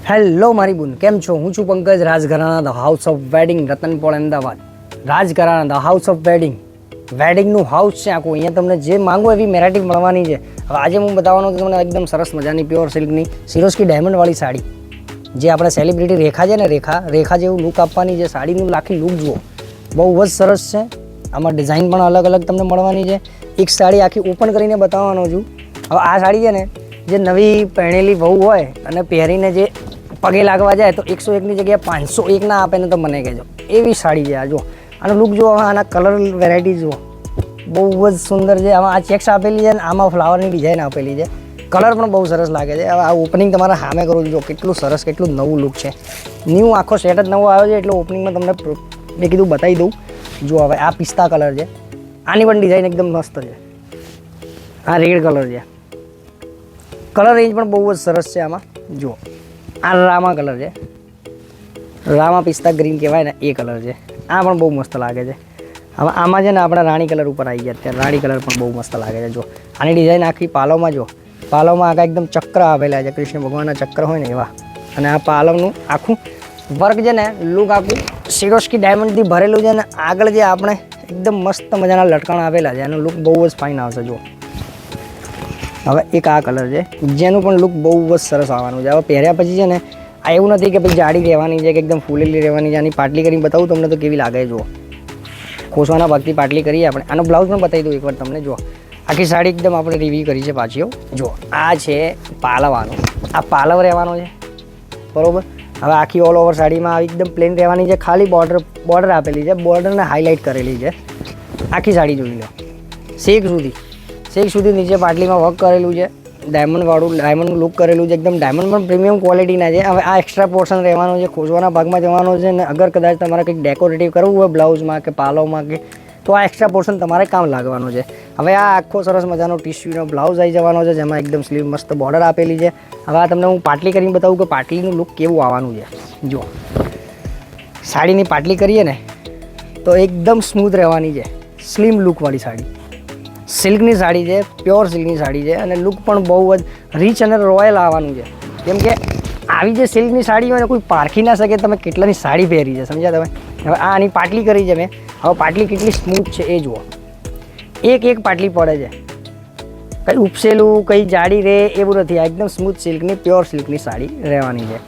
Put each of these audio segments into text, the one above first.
Hello મારી બુન, કેમ છો? હું છું Pankaj, Rajgharana the house of wedding, Ratanpol, Ahmedabad. Rajgharana the house of વેડિંગનું હાઉસ છે આખું. અહીંયા તમને જે માંગો એવી વેરાયટી મળવાની છે. હવે આજે હું બતાવવાનો છું તમને એકદમ સરસ મજાની પ્યોર સિલ્કની સિરોસ્કી ડાયમંડવાળી સાડી, જે આપણે સેલિબ્રિટી રેખા છે ને, રેખા જેવું લુક આપવાની છે. સાડીનું આખી લુક જુઓ, બહુ જ સરસ છે. આમાં ડિઝાઇન પણ અલગ અલગ તમને મળવાની છે. એક સાડી આખી ઓપન કરીને બતાવવાનો છું. હવે આ સાડી છે ને, જે નવી પહેરેલી વહુ હોય અને પહેરીને જે પગે લાગવા જાય તો 101ની જગ્યાએ 501 ના આપે ને તો મને કહેજો, એવી સાડી છે આ. જો આનો લુક જુઓ, આના કલર વેરાયટી જુઓ, બહુ જ સુંદર છે. આમાં આ ચેક્સ આપેલી છે અને આમાં ફ્લાવરની ડિઝાઇન આપેલી છે. કલર પણ બહુ સરસ લાગે છે. હવે આ ઓપનિંગ તમારા સામે કરું જો, કેટલું સરસ, કેટલું નવું લુક છે. ન્યૂ આખો સેટ જ નવો આવ્યો છે એટલે ઓપનિંગમાં તમને મેં કીધું બતાવી દઉં. જો હવે આ પિસ્તા કલર છે, આની પણ ડિઝાઇન એકદમ મસ્ત છે. આ રેડ કલર છે, કલર રેન્જ પણ બહુ જ સરસ છે. આમાં જુઓ, આ રામા કલર છે, રામા પિસ્તા ગ્રીન કહેવાય ને એ કલર છે. આ પણ બહુ મસ્ત લાગે છે. હવે આમાં છે ને આપણે રાણી કલર ઉપર આવી ગયા. અત્યારે રાણી કલર પણ બહુ મસ્ત લાગે છે. જો આની ડિઝાઇન આખી પાલોમાં, જો પાલોમાં આખા એકદમ ચક્ર આપેલા છે, કૃષ્ણ ભગવાનના ચક્ર હોય ને એવા. અને આ પાલવનું આખું વર્ક છે ને, લુક આખું સિરોસ્કી ડાયમંડથી ભરેલું છે. અને આગળ જે આપણે એકદમ મસ્ત મજાના લટકણ આપેલા છે, એનો લુક બહુ જ ફાઇન આવશે. જો હવે એક આ કલર છે, જેનું પણ લુક બહુ જ સરસ આવવાનું છે. હવે પહેર્યા પછી છે ને, આ એવું નથી કે ભાઈ જાડી રહેવાની છે કે એકદમ ફૂલેલી રહેવાની છે. આની પાટલી કરીને બતાવું તમને તો કેવી લાગે. જુઓ, ખોસવાના ભાગથી પાટલી કરીએ આપણે. આનો બ્લાઉઝ પણ બતાવી દઉં એકવાર તમને. જો આખી સાડી એકદમ આપણે રિવ્યુ કરી છે પાછી. જો આ છે પાલવાનું, આ પાલવ રહેવાનો છે, બરાબર. હવે આખી ઓલ ઓવર સાડીમાં આવી એકદમ પ્લેન રહેવાની છે. ખાલી બોર્ડર આપેલી છે, બોર્ડરને હાઇલાઇટ કરેલી છે. આખી સાડી જોઈ લો, શેક સુધી નીચે પાટલીમાં વર્ક કરેલું છે. ડાયમંડનું લુક કરેલું છે. એકદમ ડાયમંડ પણ પ્રીમિયમ ક્વોલિટીના છે. હવે આ એક્સ્ટ્રા પોર્શન રહેવાનો છે, ખોસવાના ભાગમાં જવાનો છે. અને અગર કદાચ તમારે કંઈક ડેકોરેટિવ કરવું હોય બ્લાઉઝમાં કે પાલોમાં કે, તો આ એક્સ્ટ્રા પોર્શન તમારે કામ લાગવાનું છે. હવે આ આખો સરસ મજાનો ટીસ્યુનો બ્લાઉઝ આવી જવાનો છે, જેમાં એકદમ સ્લીવ મસ્ત બોર્ડર આપેલી છે. હવે આ તમને હું પાટલી કરીને બતાવું કે પાટલીનું લુક કેવું આવવાનું છે. જો સાડીની પાટલી કરીએ ને તો એકદમ સ્મૂથ રહેવાની છે, સ્લિમ લુકવાળી સાડી. સિલ્કની સાડી છે, પ્યોર સિલ્કની સાડી છે. અને લુક પણ બહુ જ રીચ અને રોયલ આવવાનું છે. કેમ કે આવી જે સિલ્કની સાડી હોય ને, કોઈ પારખી ના શકે તમે કેટલાની સાડી પહેરી છે, સમજ્યા તમે. હવે આની પાટલી કરી છે મેં. હવે પાટલી કેટલી સ્મૂથ છે એ જુઓ, એક પાટલી પડે છે, કંઈ ઉપસેલું કંઈ જાડી રહે એવું નથી. આ એકદમ સ્મૂથ સિલ્કની, પ્યોર સિલ્કની સાડી રહેવાની છે.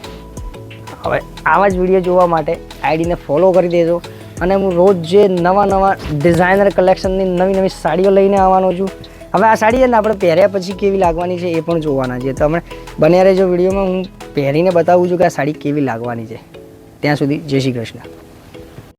હવે આવા જ વિડીયો જોવા માટે આઈડીને ફોલો કરી દેજો. અને હું રોજ જે નવા ડિઝાઇનર કલેક્શનની નવી સાડીઓ લઈને આવવાનો છું. હવે આ સાડી છે ને, આપણે પહેર્યા પછી કેવી લાગવાની છે એ પણ જોવાના છે. તમે બન્યા રહેજો વિડીયોમાં. હું પહેરીને બતાવું છું કે આ સાડી કેવી લાગવાની છે. ત્યાં સુધી જય શ્રી કૃષ્ણ.